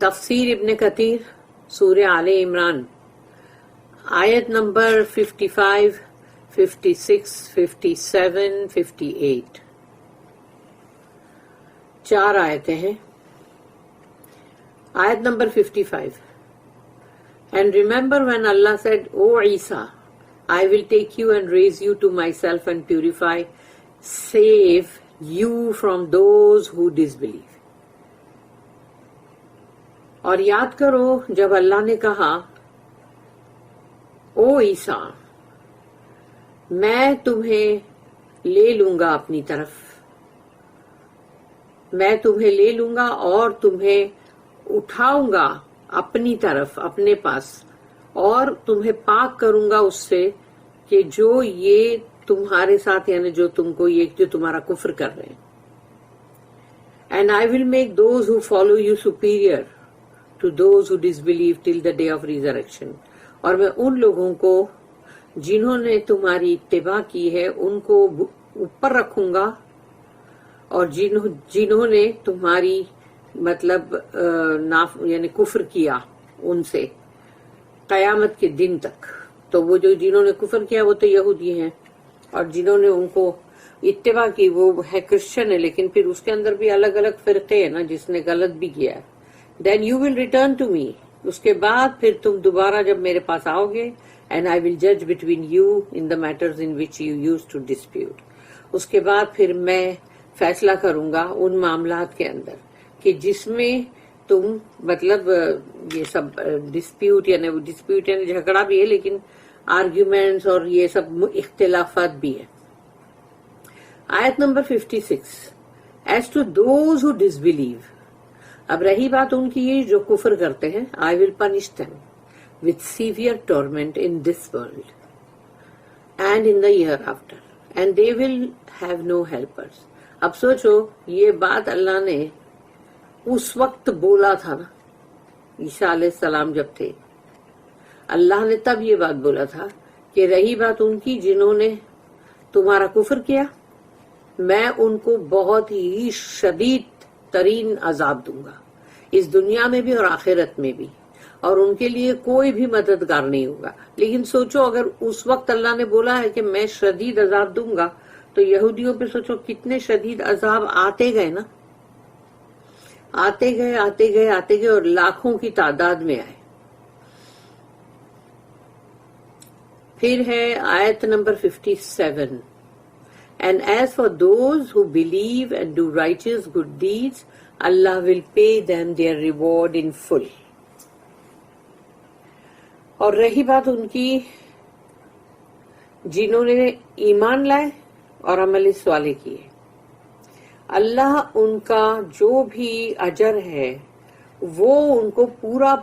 تفسیر ابن کثیر سورہ آل عمران آیت نمبر 55, 56, 57, 58 4 آیتیں ہیں. آیت number 55. And remember when Allah said, O Isa, I will take you and raise you to myself and purify, save you from those who disbelieve. اور یاد کرو جب اللہ نے کہا او عیسیٰ میں تمہیں لے لوں گا اپنی طرف، میں تمہیں لے لوں گا اور تمہیں اٹھاؤں گا اپنی طرف اپنے پاس اور تمہیں پاک کروں گا اس سے کہ جو یہ تمہارے ساتھ یعنی جو تم کو یہ جو تمہارا کفر کر رہے ہیں. And I will make those who follow you superior to those who disbelieve till the day of resurrection. اور میں ان لوگوں کو جنہوں نے تمہاری اتباع کی ہے ان کو اوپر رکھوں گا اور جنہوں نے تمہاری مطلب یعنی کفر کیا ان سے قیامت کے دن تک. تو وہ جو جنہوں نے کفر کیا وہ تو یہودی ہیں اور جنہوں نے ان کو اتباع کی وہ ہے کرسچن ہے، لیکن پھر اس کے اندر بھی الگ الگ فرقے ہیں نا جس نے غلط بھی کیا ہے. Then you will return to me. اس کے بعد پھر تم دوبارہ جب میرے پاس آؤ گے and I will judge between you in the matters in which you used to dispute. اس کے بعد پھر میں فیصلہ کروں گا ان معاملات کے اندر کہ جس میں تم مطلب یہ سب ڈسپیوٹ یعنی جھگڑا بھی ہے لیکن آرگیومنٹس اور یہ سب اختلافات بھی ہیں. آیت number 56. As to those who disbelieve. اب رہی بات ان کی یہ جو کفر کرتے ہیں I will punish them with severe torment in this world and in the hereafter and they will have no helpers. اب سوچو یہ بات اللہ نے اس وقت بولا تھا نا عیسیٰ علیہ السلام جب تھے، اللہ نے تب یہ بات بولا تھا کہ رہی بات ان کی جنہوں نے تمہارا کفر کیا میں ان کو بہت ہی شدید ترین عذاب دوں گا اس دنیا میں بھی اور آخرت میں بھی، اور ان کے لیے کوئی بھی مددگار نہیں ہوگا. لیکن سوچو اگر اس وقت اللہ نے بولا ہے کہ میں شدید عذاب دوں گا تو یہودیوں پہ سوچو کتنے شدید عذاب آتے گئے نا، آتے گئے اور لاکھوں کی تعداد میں آئے. پھر ہے آیت number 57. And as for those who believe and do righteous good deeds, Allah will pay them their reward in full. اور رہی بات ان کی جنہوں نے ایمان لائے اور عمل صالح کیے، اللہ ان کا جو بھی اجر ہے وہ ان کو پورا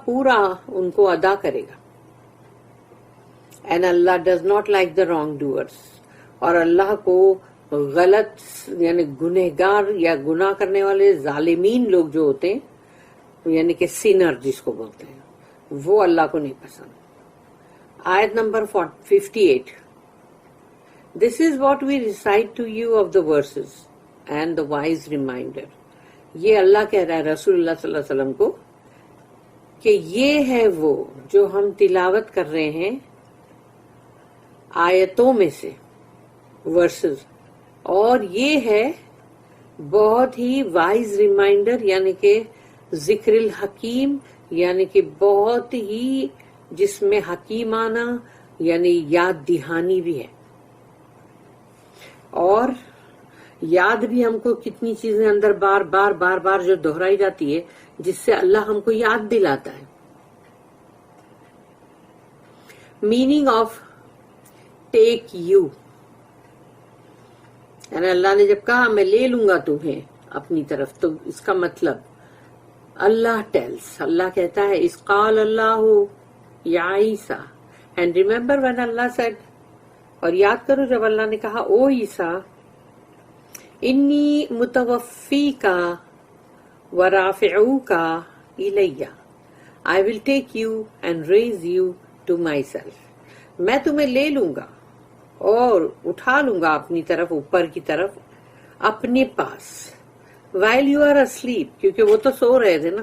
ان کو ادا کرے گا. And Allah does not like the wrongdoers. اور اللہ کو غلط یعنی گنہگار یا گناہ کرنے والے ظالمین لوگ جو ہوتے ہیں یعنی کہ سینر جس کو بولتے ہیں وہ اللہ کو نہیں پسند. آیت number 58. This is what we recite to you of the verses and the wise reminder. یہ اللہ کہہ رہا ہے رسول اللہ صلی اللہ علیہ وسلم کو کہ یہ ہے وہ جو ہم تلاوت کر رہے ہیں آیتوں میں سے ورسز، اور یہ ہے بہت ہی وائز ریمائنڈر یعنی کہ ذکر الحکیم یعنی کہ بہت ہی جس میں حکیمانہ یعنی یاد دہانی بھی ہے. اور یاد بھی ہم کو کتنی چیزیں اندر بار جو دہرائی جاتی ہے جس سے اللہ ہم کو یاد دلاتا ہے. میننگ آف ٹیک یو یعنی اللہ نے جب کہا میں لے لوں گا تمہیں اپنی طرف تو اس کا مطلب اللہ ٹیلس اللہ کہتا ہے اس قال اللہ یا Isa and remember when Allah said اور یاد کرو جب اللہ نے کہا او عیسیٰ انی متوفیکا ورافعوکا الیہ I will take you and raise you to my self تمہیں لے لوں گا اور اٹھا لوں گا اپنی طرف اوپر کی طرف اپنے پاس while you are asleep کیونکہ وہ تو سو رہے تھے نا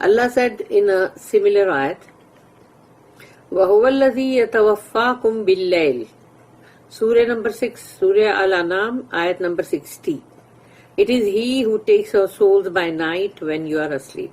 Allah said in a similar ayat, وَهُوَ الَّذِي يَتَوَفَّاكُمْ بِاللَّيْلِ, Surah number 6, Surah Al-An'am, ayat number 60. It is He who takes your souls by night when you are asleep.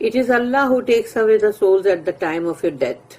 It is Allah who takes away the souls at the time of your death.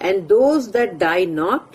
And those that die not,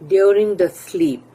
during the sleep,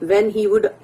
when he would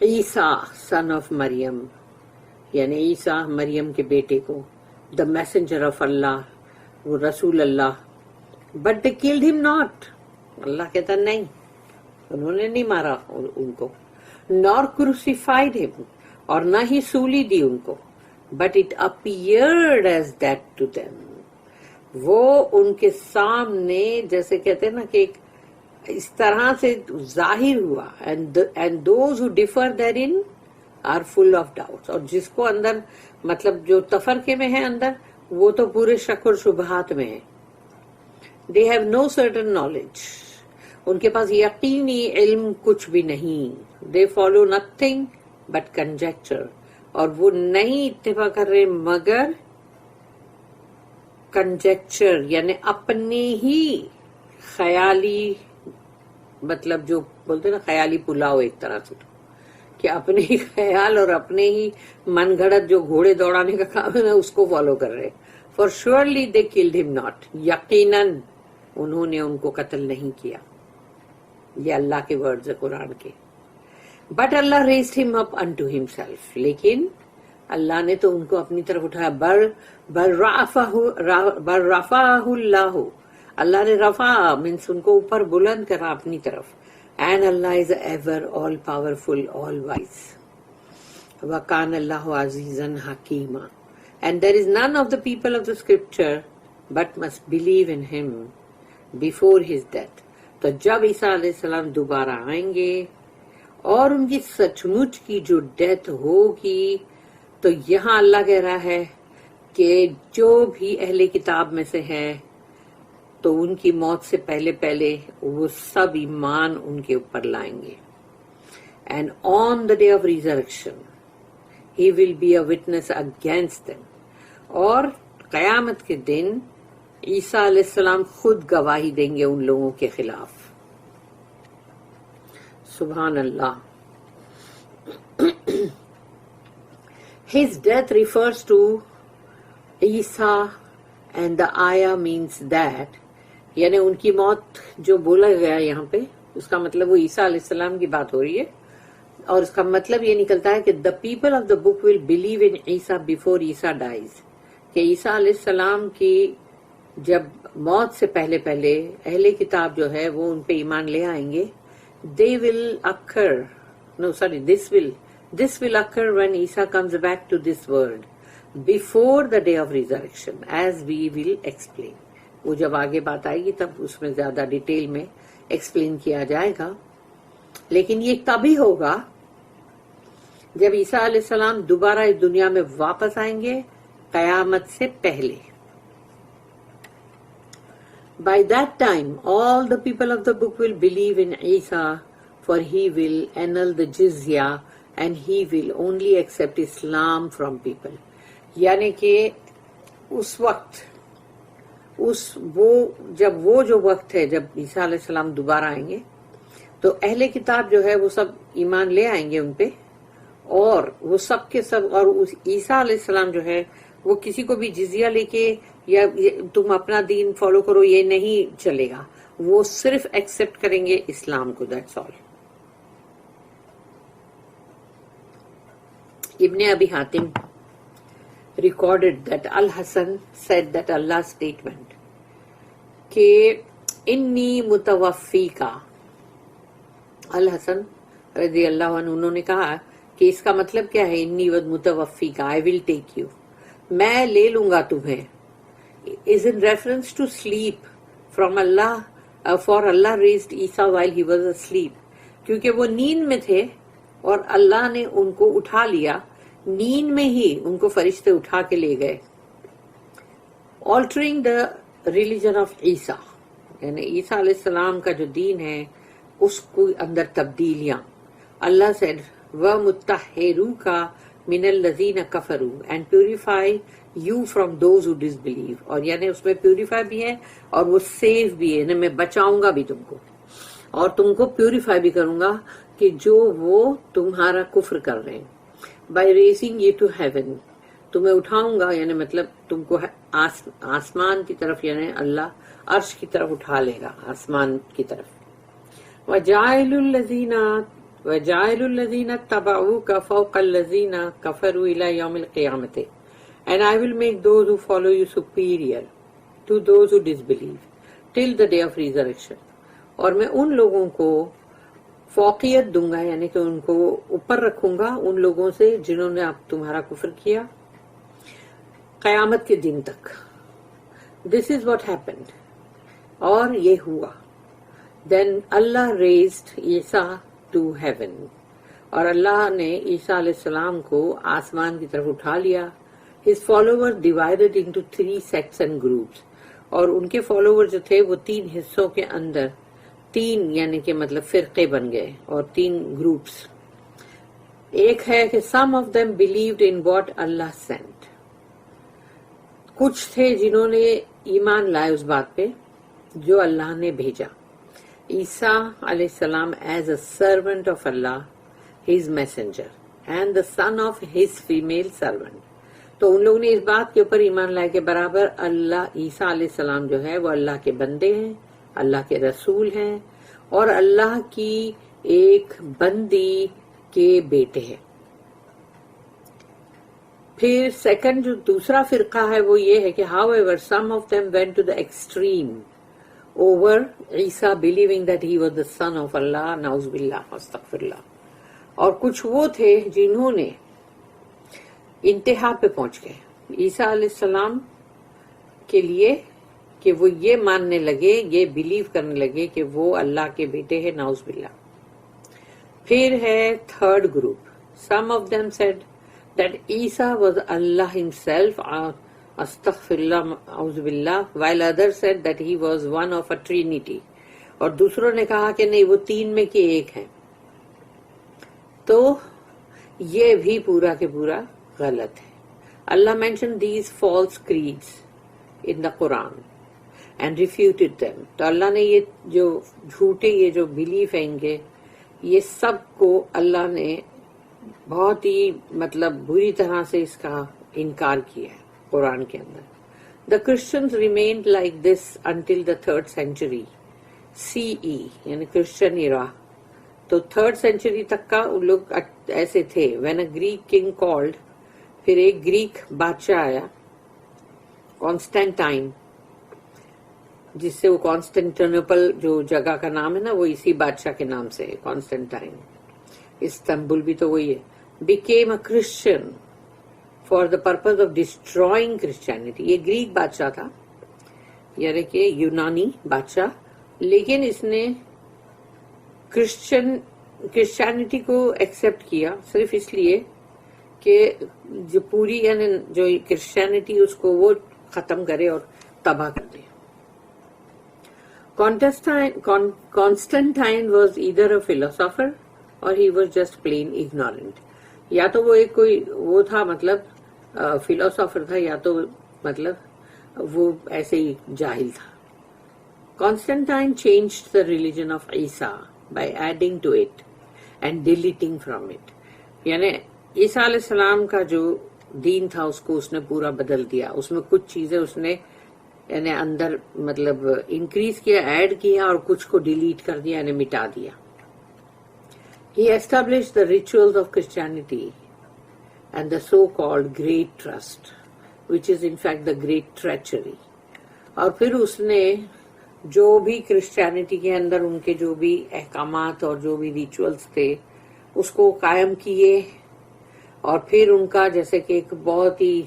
Isa son of مریم، یعنی عیسیٰ مریم کے بیٹے کو، the messenger of اللہ، وہ رسول اللہ. but they killed him not. اللہ کہتا نہیں، انہوں نے نہیں مارا ان کو. nor crucified him، اور نہ ہی سولی دی ان کو. but it appeared as that to them، وہ ان کے سامنے جیسے کہتے ہیں نا کہ ایک اس طرح سے ظاہر ہوا. and those who differ therein are full of doubts، اور جس کو اندر مطلب جو تفرقے میں ہے اندر، وہ تو پورے شک اور شبہات میں ہے. they have no certain knowledge، ان کے پاس یقینی علم کچھ بھی نہیں. they follow nothing but conjecture، اور وہ نہیں اتفاق کر رہے مگر کنجیکچر، یعنی اپنے ہی خیالی، مطلب جو بولتے نا خیالی پلاؤ ایک طرح سے، کہ اپنے ہی خیال اور اپنے ہی من گھڑت جو گھوڑے دوڑانے کا کام ہے نا اس کو فالو کر رہے. فار شیورلی دے کلڈ ہم ناٹ، یقیناً انہوں نے ان کو قتل نہیں کیا. یہ اللہ کے ورڈز ہے قرآن کے. بٹ اللہ ریزڈ ہم اپ انٹو ہمسیلف، لیکن اللہ نے تو ان کو اپنی طرف اٹھایا. بل رفعہ اللہ، اللہ نے رفع مینس ان کو اوپر بلند کرا اپنی طرف. And Allah is ever all powerful all wise. وکان اللہ عزیزا حکیما. And there is none of the people of the scripture but must believe in him before his death. تو جب عیسیٰ علیہ السلام دوبارہ آئیں گے اور ان کی سچ مچ کی جو ڈیتھ ہوگی، تو یہاں اللہ کہہ رہا ہے کہ جو بھی اہل کتاب میں سے ہے تو ان کی موت سے پہلے پہلے وہ سب ایمان ان کے اوپر لائیں گے. And on the day of resurrection he will be a witness against them, اور قیامت کے دن عیسیٰ علیہ السلام خود گواہی دیں گے ان لوگوں کے خلاف. سبحان اللہ. His death refers to Isa and the ayah means that، یعنی ان کی موت جو بولا گیا یہاں پہ اس کا مطلب وہ عیسیٰ علیہ السلام کی بات ہو رہی ہے، اور اس کا مطلب یہ نکلتا ہے کہ the people of the book will believe in Isa before Isa dies، کہ عیسیٰ علیہ السلام کی جب موت سے پہلے پہلے اہل کتاب جو ہے وہ ان پہ ایمان لے آئیں گے. they will occur، no sorry this will occur when Isa comes back to this world before the day of resurrection as we will explain. وہ جب آگے بات آئے گی تب اس میں زیادہ ڈیٹیل میں ایکسپلین کیا جائے گا. لیکن یہ تبھی ہوگا جب عیسیٰ علیہ السلام دوبارہ اس دنیا میں واپس آئیں گے قیامت سے پہلے. By that time, all the people of the book will believe in Isa, for he will annul the jizya and he will only accept Islam from people. یعنی کہ اس وقت جب وہ جو وقت ہے جب عیسیٰ علیہ السلام دوبارہ آئیں گے تو اہل کتاب جو ہے وہ سب ایمان لے آئیں گے ان پہ، اور وہ سب کے سب، اور عیسیٰ علیہ السلام جو ہے وہ کسی کو بھی جزیہ لے کے یا تم اپنا دین فالو کرو یہ نہیں چلے گا، وہ صرف ایکسپٹ کریں گے اسلام کو. That's all. ابن ابی Hatim recorded that Al-Hasan said that Allah's statement کہ انی متوفی کا، الحسن رضی اللہ عنہ انہوں نے کہا کہ اس کا مطلب کیا ہے انی متوفی کا، I will take you، میں لے لوں گا تمہیں، is in reference to sleep from Allah for Allah raised Isa while he was asleep، کیونکہ وہ نیند میں تھے اور اللہ نے ان کو اٹھا لیا، نیند میں ہی ان کو فرشتے اٹھا کے لے گئے. altering the religion of عیسیٰ، یعنی عیسیٰ علیہ السلام کا جو دین ہے اس کو اندر تبدیلیاں. اللہ said وَمُتَّحِّرُوكَ مِنَ الَّذِينَ كَفَرُوا and purify you from those who disbelieve، اور یعنی اس میں پیوریفائی بھی ہے اور وہ سیف بھی ہے، یعنی میں بچاؤں گا بھی تم کو اور تم کو پیوریفائی بھی کروں گا کہ جو وہ تمہارا کفر کر رہے ہیں. by raising you to heaven، تمہیں اٹھاؤں گا یعنی مطلب تم کو آسمان کی طرف، یعنی اللہ عرش کی طرف اٹھا لے گا، آسمان کی طرف. وَجَعَلُ الَّذِينَ وَجَاعِلُ الَّذِينَ اتَّبَعُوكَ فَوْقَ الَّذِينَ كَفَرُوا إِلَى يَوْمِ الْقِيَامَةِ And I will make those who follow you superior to those who disbelieve till the day of resurrection. اور میں ان لوگوں کو فوقیت دوں گا یعنی کہ ان کو اوپر رکھوں گا ان لوگوں سے جنہوں نے اب تمہارا کفر کیا قیامت کے دن تک. This is what happened. اور یہ ہوا. Then Allah raised Isa to heaven. اور اللہ نے عیسیٰ علیہ السلام کو آسمان کی طرف اٹھا لیا. His followers divided into 3 sects and groups. اور ان کے فالوور جو تھے وہ 3 حصوں کے اندر 3 یعنی کہ مطلب فرقے بن گئے اور 3 گروپس. ایک ہے کہ some of them believed in what Allah sent. کچھ تھے جنہوں نے ایمان لائے اس بات پہ جو اللہ نے بھیجا. عیسیٰ علیہ السلام as a servant of Allah, his messenger, and the son of his female servant. تو ان لوگوں نے اس بات کے اوپر ایمان لائے کہ برابر اللہ عیسیٰ علیہ السلام جو ہے وہ اللہ کے بندے ہیں, اللہ کے رسول ہیں اور اللہ کی ایک بندی کے بیٹے ہیں. پھر سیکنڈ جو دوسرا فرقہ ہے وہ یہ ہے کہ however some of them went to the extreme over Isa believing that he was the son of Allah, na'uz billah, astaghfirullah. اور کچھ وہ تھے جنہوں نے انتہا پہ پہنچ گئے عیسیٰ علیہ السلام کے لیے کہ وہ یہ ماننے لگے, یہ بلیو کرنے لگے کہ وہ اللہ کے بیٹے ہیں, نعوذ باللہ. پھر ہے third group. Some of them said that Isa was Allah himself, astaghfirullah, a'udhu billah, while others said that he was one of a trinity. اور دوسروں نے کہا کہ نہیں وہ 3 میں کے ایک ہیں. تو یہ بھی پورا کے پورا غلط ہے. اللہ mentioned these false creeds in the Quran and refuted them. تو اللہ نے یہ جو جھوٹے یہ جو بلیف ہیں ان کے یہ سب کو اللہ نے بہت ہی مطلب بری طرح سے اس کا انکار کیا ہے قرآن کے اندر. The Christians remained like this until the 3rd century CE یعنی کرسچن ایرا. تو 3rd century تک کا ان لوگ ایسے تھے. When a Greek king called, پھر ایک گریک بادشاہ آیا کانسٹینٹائن, جس سے وہ کانسٹینٹینوپل جو جگہ کا نام ہے نا وہ اسی بادشاہ کے نام سے ہے کانسٹینٹائن. استنبول بھی تو وہی ہے. became a Christian for the purpose of destroying Christianity. یہ گریک بادشاہ تھا یعنی کہ یونانی بادشاہ, لیکن اس نے کرسچینٹی کو ایکسپٹ کیا صرف اس لیے کہ جو پوری یعنی جو کرسچینٹی اس کو وہ ختم کرے اور تباہ کر دے. Constantine was either a philosopher or he was just plain ignorant. یا تو وہ ایک کوئی وہ تھا مطلب فلاسفر تھا یا تو مطلب وہ ایسے ہی جاہل تھا. Constantine changed the religion of Isa by adding to it and deleting from it. یعنی عیسیٰ علیہ السلام کا جو دین تھا اس کو اس نے پورا بدل دیا. اس میں کچھ چیزیں اس نے یعنی اندر مطلب انکریز کیا, ایڈ کیا, اور کچھ کو ڈیلیٹ کر دیا یعنی مٹا دیا. He established the rituals of Christianity and the so-called great trust, which is in fact the great treachery. اور پھر اس نے جو بھی کرسچینٹی کے اندر ان کے جو بھی احکامات اور جو بھی ریچولز تھے اس کو قائم کیے, اور پھر ان کا جیسے کہ ایک بہت ہی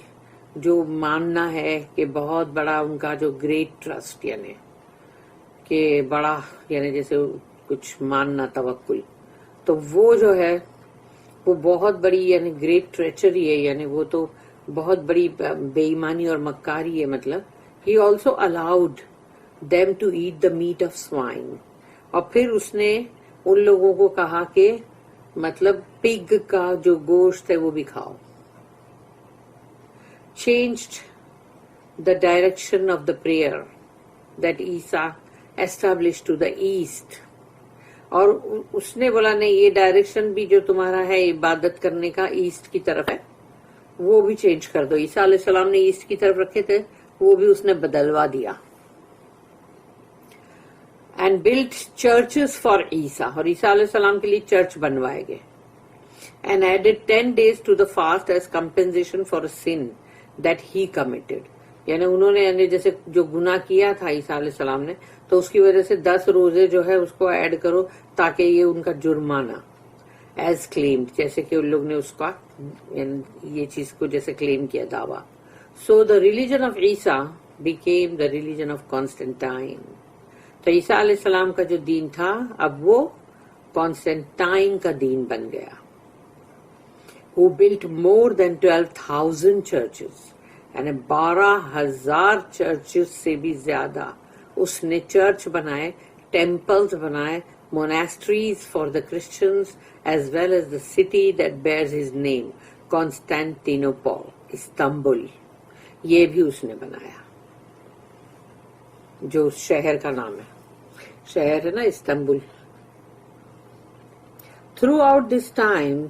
جو ماننا ہے کہ بہت بڑا ان کا جو گریٹ ٹرسٹ یعنی کہ بڑا یعنی جیسے کچھ ماننا توکل, تو وہ جو ہے وہ بہت بڑی یعنی گریٹ ٹریچری ہے, یعنی وہ تو بہت بڑی بے ایمانی اور مکاری ہے. مطلب he also allowed them to eat the meat of swine. اور پھر اس نے ان لوگوں کو کہا کہ مطلب پگ کا جو گوشت ہے وہ بھی کھاؤ. changed the direction of the prayer that Isa established to the east. اور اس نے بولا نہیں یہ ڈائریکشن بھی جو تمہارا ہے عبادت کرنے کا ایسٹ کی طرف ہے وہ بھی چینج کر دو. عیسیٰ علیہ السلام نے ایسٹ کی طرف رکھے تھے وہ بھی اس نے بدلوا دیا. and built churches for Isa, اور عیسیٰ علیہ السلام کے لیے چرچ بنوائے گئے. And added 10 days to the fast as compensation for a sin that he committed. یعنی انہوں نے یعنی جیسے جو گناہ کیا تھا عیسیٰ علیہ السلام نے تو اس کی وجہ سے 10 روزے جو ہے اس کو ایڈ کرو تاکہ یہ ان کا جرمانہ ایز کلیمڈ، جیسے کہ ان لوگ نے اس کا یہ چیز کو جیسے کلیم کیا دعویٰ. So the religion of Isa became the religion of Constantine. تو عیسیٰ علیہ السلام کا جو دین تھا اب وہ کانسٹینٹائن کا دین بن گیا. who built more than 12,000 churches یعنی 12,000 چرچز سے بھی زیادہ اس نے چرچ بنائے، ٹیمپلز بنائے، monasteries for the Christians as well as the city that bears his name Constantinople, Istanbul, یہ بھی اس نے بنایا جو اس شہر کا نام ہے، شہر ہے نا Istanbul. Throughout this time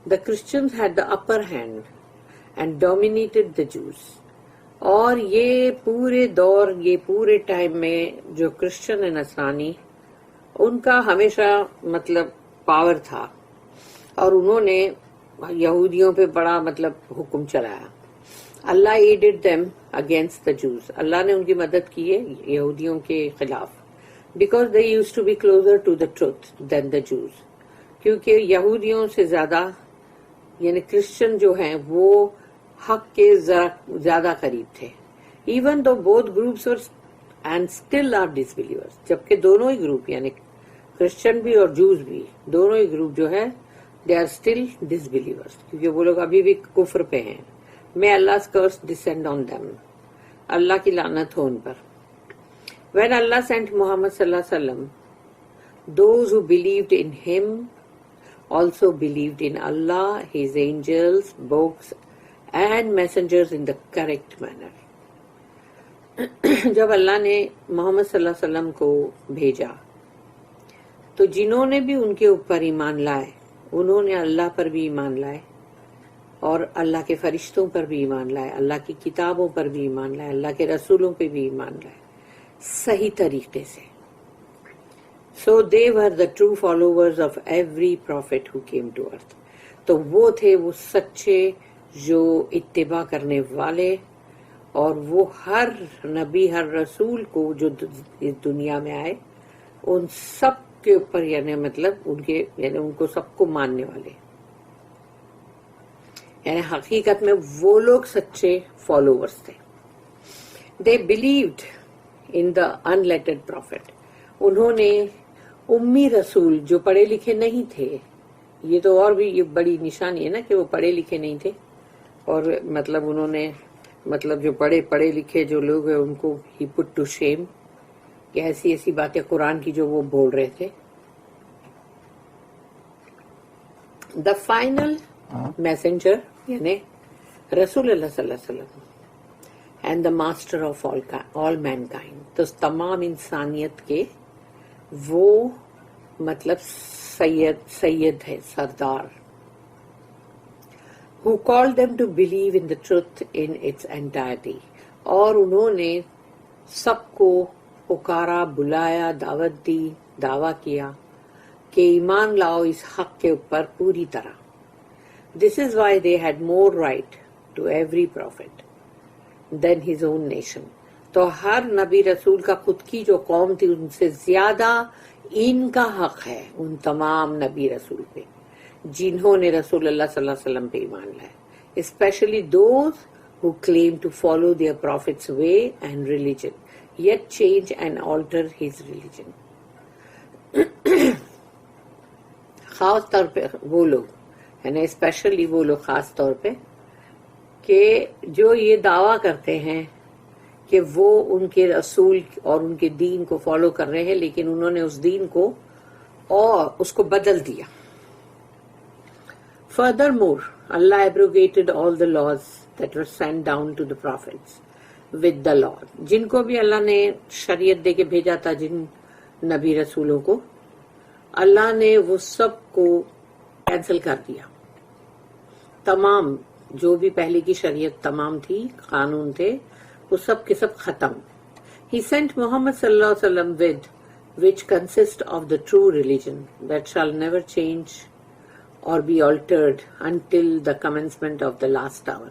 the Christians had the upper hand and dominated the Jews. اور یہ پورے دور، یہ پورے ٹائم میں جو کرسچن ہے نصرانی، ان کا ہمیشہ مطلب پاور تھا اور انہوں نے یہودیوں پہ بڑا مطلب حکم چلایا. Allah aided them against the Jews. Allah نے ان کی مدد کی ہے یہودیوں کے خلاف. Because they used to be closer to the truth than the Jews. کیونکہ یہودیوں سے زیادہ یعنی کرسچن جو ہیں وہ حق کے زیادہ قریب تھے. Even though both groups and still are disbelievers, جبکہ دونوں ہی گروپ یعنی کرسچن بھی اور جوز بھی دونوں ہی گروپ جو ہے دے آر اسٹل ڈسبلیورس، کیونکہ وہ لوگ ابھی بھی کفر پہ ہیں. میں اللہ curse descend on them، اللہ کی لعنت ہو ان پر. When Allah sent Muhammad sallallahu alaihi wasallam, those who believed in him also believed in Allah, his angels, books and messengers in the correct manner. جب اللہ نے محمد صلی اللہ علیہ وسلم کو بھیجا تو جنہوں نے بھی ان کے اوپر ایمان لائے انہوں نے اللہ پر بھی ایمان لائے اور اللہ کے فرشتوں پر بھی ایمان لائے، اللہ کی کتابوں پر بھی ایمان لائے، اللہ کے رسولوں پہ بھی ایمان لائے صحیح طریقے سے. So they were the true followers of every prophet who came to earth. تو وہ تھے وہ سچے جو اتباع کرنے والے اور وہ ہر نبی ہر رسول کو جو اس دنیا میں آئے ان سب کے اوپر یعنی مطلب ان کے یعنی ان کو سب کو ماننے والے، یعنی حقیقت میں وہ لوگ سچے فالوورز تھے. They believed in the unlettered prophet. انہوں نے امی رسول جو پڑھے لکھے نہیں تھے، یہ تو اور بھی یہ بڑی نشانی ہے نا کہ وہ پڑھے لکھے نہیں تھے اور مطلب انہوں نے مطلب جو پڑھے لکھے جو لوگ ہیں ان کو ہی پٹ ٹو شیم کہ ایسی ایسی باتیں قرآن کی جو وہ بول رہے تھے. دا فائنل میسنجر یعنی رسول اللہ صلی اللہ علیہ وسلم and the master of all mankind, تو تمام انسانیت کے وہ مطلب سید ہے، سردار. who called them to believe in the truth in its entirety. اور انہوں نے سب کو پکارا، بلایا، دعوت دی، دعویٰ کیا کہ ایمان لاؤ اس حق کے اوپر پوری طرح. This is why they had more right to every prophet than his own nation. تو ہر نبی رسول کا خود کی جو قوم تھی ان سے زیادہ ان کا حق ہے ان تمام نبی رسول پہ جنہوں نے رسول اللہ صلی اللہ علیہ وسلم پہ ایمان لائے. Especially those who claim to follow their prophet's way and religion, yet change and alter his religion. خاص طور پہ وہ لوگ یعنی اسپیشلی وہ لوگ خاص طور پہ کہ جو یہ دعویٰ کرتے ہیں کہ وہ ان کے رسول اور ان کے دین کو فالو کر رہے ہیں لیکن انہوں نے اس دین کو اور اس کو بدل دیا. Furthermore, Allah abrogated all the laws that were sent down to the prophets with the law. جن کو بھی اللہ نے شریعت دے کے بھیجا تھا جن نبی رسولوں کو اللہ نے وہ سب کو کینسل کر دیا. تمام جو بھی پہلے کی شریعت تمام تھی قانون تھے وہ سب کے سب ختم. He sent Muhammad sallallahu alaihi wasallam with which consist of the true religion that shall never change or be altered until the commencement of the last hour.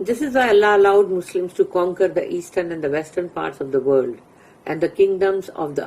This is why Allah allowed Muslims to conquer the eastern and the western parts of the world and the kingdoms of the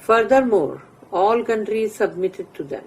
Furthermore, all countries submitted to them.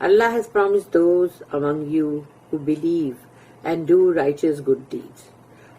Allah has promised those among you who believe and do righteous good deeds.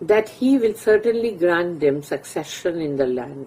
that he will certainly grant them succession in the land,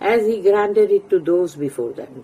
as he granted it to those before them,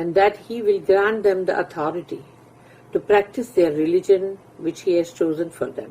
and that he will grant them the authority to practice their religion which he has chosen for them,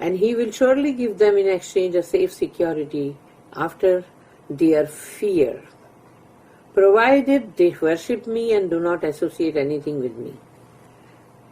And he will surely give them in exchange a safe security after their fear, provided they worship me and do not associate anything with me.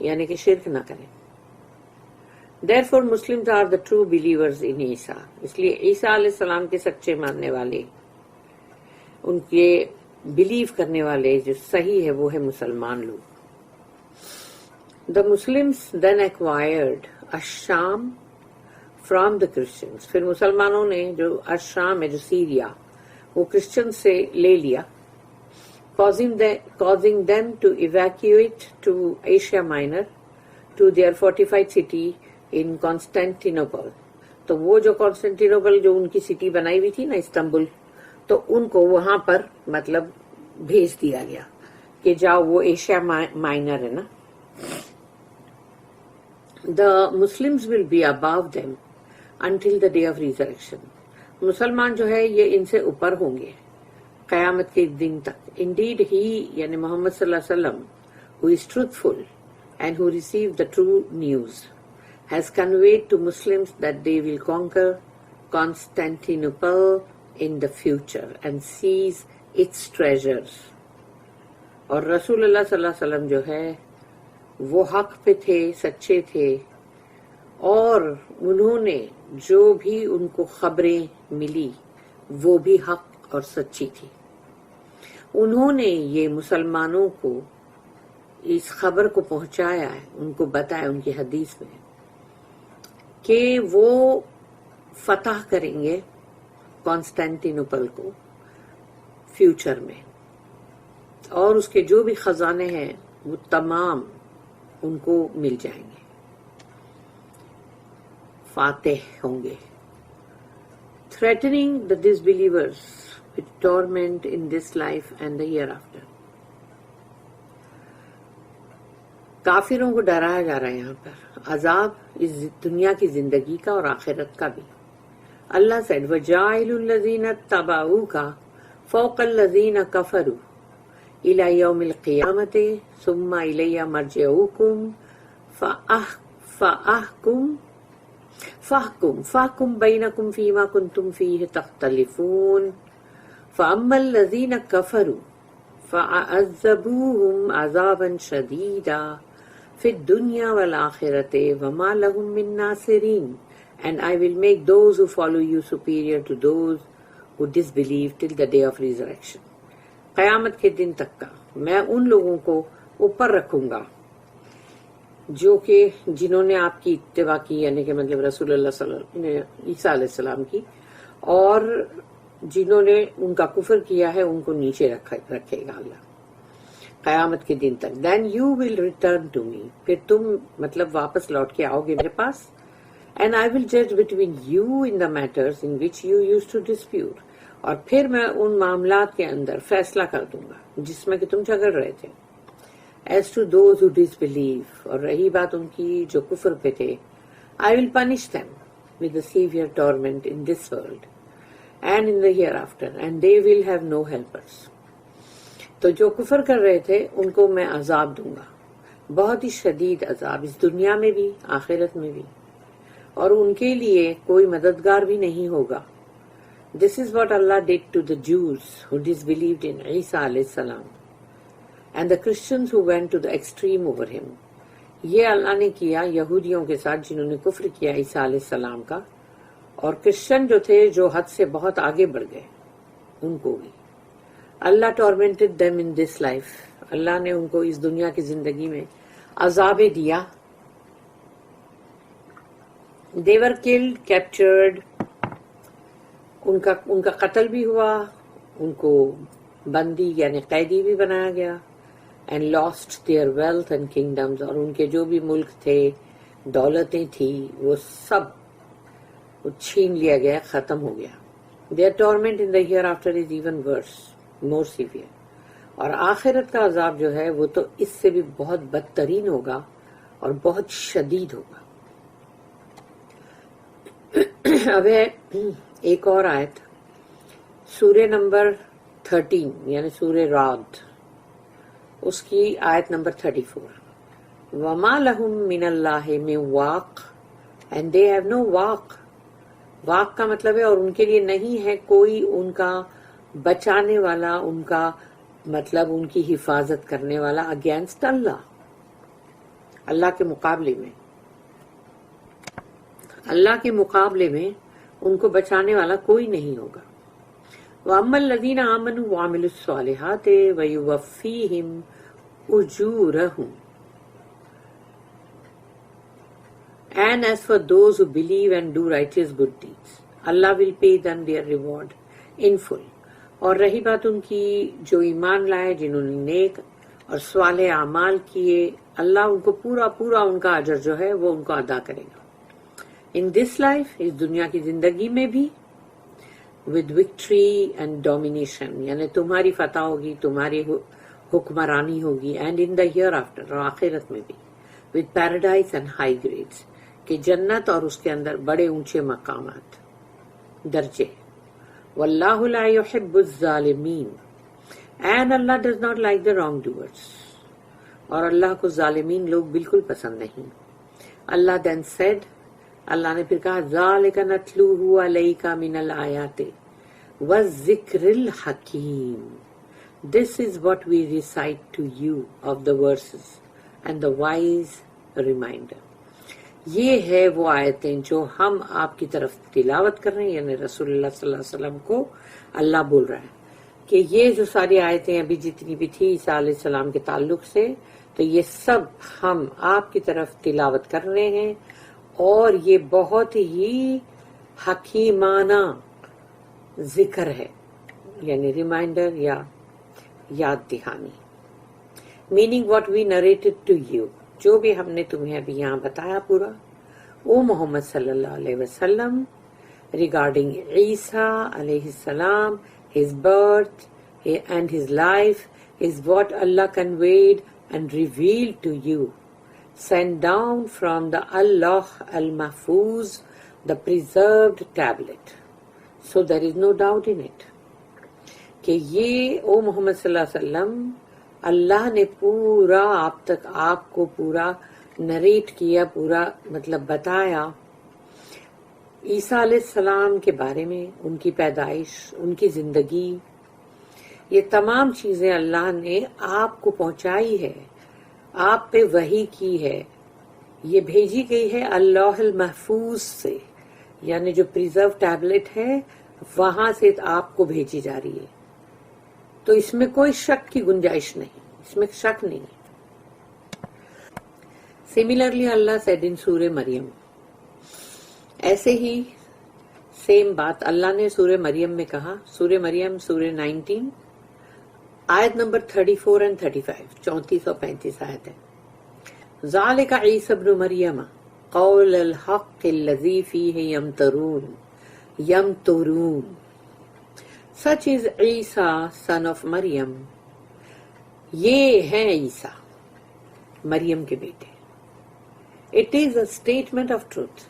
یعنی کہ شرک نہ کریں. Therefore Muslims are the true believers in Isa. اس لیے عیسیٰ علیہ السلام کے سچے ماننے والے، ان کے بلیو کرنے والے جو صحیح ہے وہ ہے مسلمان لوگ. The Muslims then acquired Ash-Sham from the Christians. پھر مسلمانوں نے جو اشام ہے، جو سیریا، وہ کرسچن سے لے لیا. causing them to evacuate to Asia Minor to their fortified city in Constantinople. تو وہ جو کانسٹینٹینوپل جو ان کی سٹی بنائی ہوئی تھی نا استنبول، تو ان کو وہاں پر مطلب بھیج دیا گیا کہ جاؤ، وہ ایشیا مائنر ہے نا. The Muslims will be above them until the day of resurrection. مسلمان جو ہے یہ ان سے اوپر ہوں گے قیامت کے دن تک. Indeed he یعنی محمد صلی اللہ علیہ وسلم who is truthful and who received the true news has conveyed to Muslims that they will conquer Constantinople in the future and seize its treasures. اور رسول اللہ صلی اللہ علیہ وسلم جو ہے وہ حق پہ تھے، سچے تھے، اور انہوں نے جو بھی ان کو خبریں ملی وہ بھی حق اور سچی تھی. انہوں نے یہ مسلمانوں کو اس خبر کو پہنچایا ہے، ان کو بتایا ان کی حدیث میں کہ وہ فتح کریں گے کانسٹینٹینوپل کو فیوچر میں، اور اس کے جو بھی خزانے ہیں وہ تمام ان کو مل جائیں گے، فاتح ہوں گے. threatening the disbelievers with torment in this life and the hereafter. کافروں کو ڈرایا جا رہا ہے یہاں پر عذاب اس دنیا کی زندگی کا اور آخرت کا بھی. اللہ said وَجَاعِلُ الَّذِينَ اتَّبَعُوكَ فَوْقَ الَّذِينَ كَفَرُوا إِلَى يَوْمِ الْقِيَامَةِ ثُمَّ إِلَيَّ مَرْجِعُكُمْ فَاحْكُمْ بَيْنَكُمْ فِيمَا كُنْتُمْ فِيهِ تَخْتَلِفُونَ فَأَمَّا الَّذِينَ كَفَرُوا فَأَعَذَّبُوهُمْ عَذَابًا شَدِيدًا فِي الدُّنْيَا وَالْآخِرَةِ وَمَا لَهُمْ مِن نَاصِرِينَ. And I will make those who follow you superior to those who disbelieve till the day of resurrection. قیامت کے دن تک کا میں ان لوگوں کو اوپر رکھوں گا جو کہ جنہوں نے آپ کی اتباع کی، یعنی کہ مطلب رسول اللہ صلی اللہ علیہ وسلم، عیسیٰ علیہ السلام کی، اور جنہوں نے ان کا کفر کیا ہے ان کو نیچے رکھے گا اللہ قیامت کے دن تک. Then you will return to me. پھر تم مطلب واپس لوٹ کے آؤ گے میرے پاس. And I will judge between you in the matters in which you used to dispute. اور پھر میں ان معاملات کے اندر فیصلہ کر دوں گا جس میں کہ تم جھگڑ رہے تھے. As to those who disbelieve، اور رہی بات ان کی جو کفر پہ تھے، I will punish them with a severe torment in this world and in the hereafter, and they will have no helpers. تو جو کفر کر رہے تھے ان کو میں عذاب دوں گا، بہت ہی شدید عذاب، اس دنیا میں بھی آخرت میں بھی، اور ان کے لیے کوئی مددگار بھی نہیں ہوگا. This is what Allah did to the Jews who disbelieved in Isa alayhi salam and the Christians who went to the extreme over him. یہ اللہ نے کیا یہودیوں کے ساتھ جنہوں نے کفر کیا عیسیٰ علیہ السلام کا، اور کرسچن جو تھے جو حد سے بہت آگے بڑھ گئے ان کو بھی. اللہ tormented them in this life. اللہ نے ان کو اس دنیا کی زندگی میں عذاب دیا. They were killed, captured. ان کا قتل بھی ہوا، ان کو بندی یعنی قیدی بھی بنایا گیا. And lost their wealth and kingdoms. اور ان کے جو بھی ملک تھے، دولتیں تھی، وہ سب چھین لیا گیا، ختم ہو گیا. Their torment in the hereafter is even worse, more severe. اور آخرت کا عذاب جو ہے وہ تو اس سے بھی بہت بدترین ہوگا اور بہت شدید ہوگا. اب ہے ایک اور آیت، سورہ نمبر 13 یعنی سورہ رعد، اس کی آیت نمبر 34. وَمَا لَهُم مِّنَ اللَّهِ مِن وَاقٍ and they have no واق. واق کا مطلب ہے اور ان کے لیے نہیں ہے کوئی ان کا بچانے والا، ان کا مطلب ان کی حفاظت کرنے والا اگینسٹ اللہ. اللہ کے مقابلے میں، اللہ کے مقابلے میں ان کو بچانے والا کوئی نہیں ہوگا۔ وَأَمَّا الَّذِينَ آمَنُوا وَعَمِلُوا الصَّالِحَاتِ وَيُوَفِّيهِمْ أُجُورَهُمْ And as for those who believe and do righteous good deeds, Allah will pay them their reward in full. اور رہی بات ان کی جو ایمان لائے، جنہوں نے نیک اور صالح اعمال کیے، اللہ ان کو پورا پورا ان کا اجر جو ہے وہ ان کو ادا کرے گا۔ ان دس لائف، اس دنیا کی زندگی میں بھی، with victory and domination، یعنی تمہاری فتح ہوگی، تمہاری حکمرانی ہوگی، and in the hereafter، اور آخرت میں بھی، with paradise and high grades، کہ جنت اور اس کے اندر بڑے اونچے مقامات، درجے۔ واللہ لا يحب الظالمین and Allah does not like the wrongdoers، اور اللہ کو ظالمین لوگ بالکل پسند نہیں۔ اللہ then said، اللہ نے پھر کہا ذَلِكَ نَتْلُوهُ عَلَيْكَ مِنَ الْآيَاتِ وَالذِّكْرِ الْحَكِيمِ، This is what we recite to you of the verses and the wise reminder۔ یہ ہے وہ آیتیں جو ہم آپ کی طرف تلاوت کر رہے ہیں، یعنی رسول اللہ صلی اللہ علیہ وسلم کو اللہ بول رہا ہے کہ یہ جو ساری آیتیں ابھی جتنی بھی تھی عیسیٰ علیہ السلام کے تعلق سے، تو یہ سب ہم آپ کی طرف تلاوت کر رہے ہیں، اور یہ بہت ہی حکیمانہ ذکر ہے، یعنی ریمائنڈر یا یاد دہانی۔ Meaning what we narrated to you, جو بھی ہم نے تمہیں ابھی یہاں بتایا پورا، او محمد صلی اللہ علیہ وسلم، ریگارڈنگ عیسیٰ علیہ السلام، his birth and his life is what Allah conveyed and revealed to you, sent down from the Allah al-Mahfuz, the preserved tablet. So there is no doubt in it کہ یہ او محمد صلی اللہ علیہ وسلم اللہ نے پورا آپ تک آپ کو پورا نریٹ کیا، پورا مطلب بتایا عیسیٰ علیہ السلام کے بارے میں، ان کی پیدائش، ان کی زندگی، یہ تمام چیزیں اللہ نے آپ کو پہنچائی ہے، آپ پہ وحی کی ہے، یہ بھیجی گئی ہے اللہ المحفوظ سے، یعنی جو پریزرو ٹیبلٹ ہے وہاں سے آپ کو بھیجی جا رہی ہے۔ تو اس میں کوئی شک کی گنجائش نہیں، اس میں شک نہیں۔ سملرلی اللہ سیڈ ان سورہ مریم، ایسے ہی سیم بات اللہ نے سورہ مریم میں کہا، سورہ مریم سورہ 19 آیت نمبر 34 and 35، 34 اور 35 آیت ہے۔ ذالک عیسی ابن مریم قول الحق الذی فیہ یمترون، سچ از عیسیٰ سن آف مریم، یہ ہیں عیسیٰ مریم کے بیٹے۔ It is a statement of truth,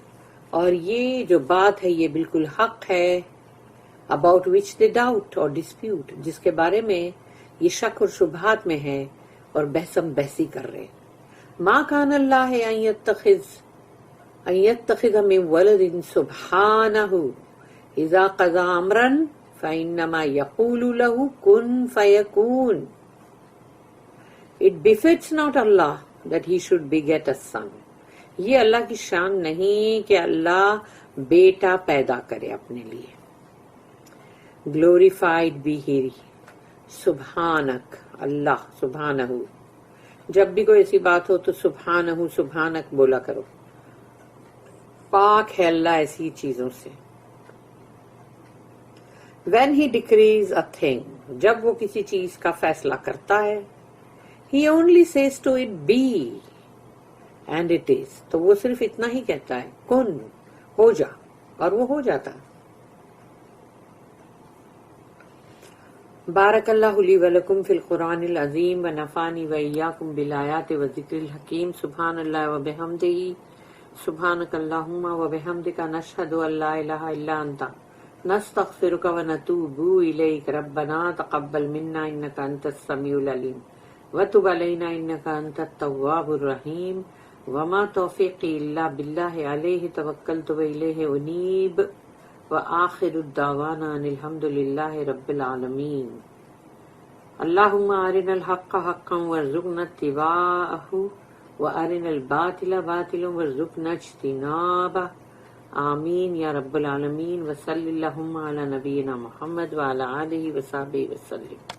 اور یہ جو بات ہے یہ بالکل حق ہے، اباؤٹ وچ دے ڈاؤٹ اور ڈسپیوٹ، جس کے بارے میں یہ شک اور شبہات میں ہے اور بحثم بحثی کر رہے۔ ما کان اللہ ان یتخذ من ولد سبحانہ اذا قضى امرا فانما یقول له کن فیکون۔ It befits not Allah that he should beget a son۔ یہ اللہ کی شان نہیں کہ اللہ بیٹا پیدا کرے اپنے لیے۔ Glorified be he، سبحانک، اللہ سبحانہ، جب بھی کوئی ایسی بات ہو تو سبحانہ سبحانک بولا کرو، پاک ہے اللہ ایسی چیزوں سے۔ When he decrees a thing، جب وہ کسی چیز کا فیصلہ کرتا ہے، he only says to it be and it is، تو وہ صرف اتنا ہی کہتا ہے کن، ہو جا، اور وہ ہو جاتا ہے۔ بارک اللہ لی ولکم فی القرآن العظیم ونفعنی وإیاکم بالآیات والذکر الحکیم۔ سبحان اللہ وبحمدہ، سبحانک اللہم وبحمدک، نشہد ان لا الہ الا انت، نستغفرک ونتوب الیک، ربنا تقبل منا انک انت السمیع العلیم وتب علینا انک انت التواب الرحیم، وما توفیقی الا باللہ علیہ توکلت والیہ انیب، وآخر الدعوانا ان الحمد للہ رب العالمین۔ اللہم ارنا الحق حقا وارزقنا اتباعہ وارنا الباطل باطلا وارزقنا اجتنابه آمین یا رب العالمین. وصلی اللہم علی نبینا محمد وعلی آلہ وصحبہ وسلم.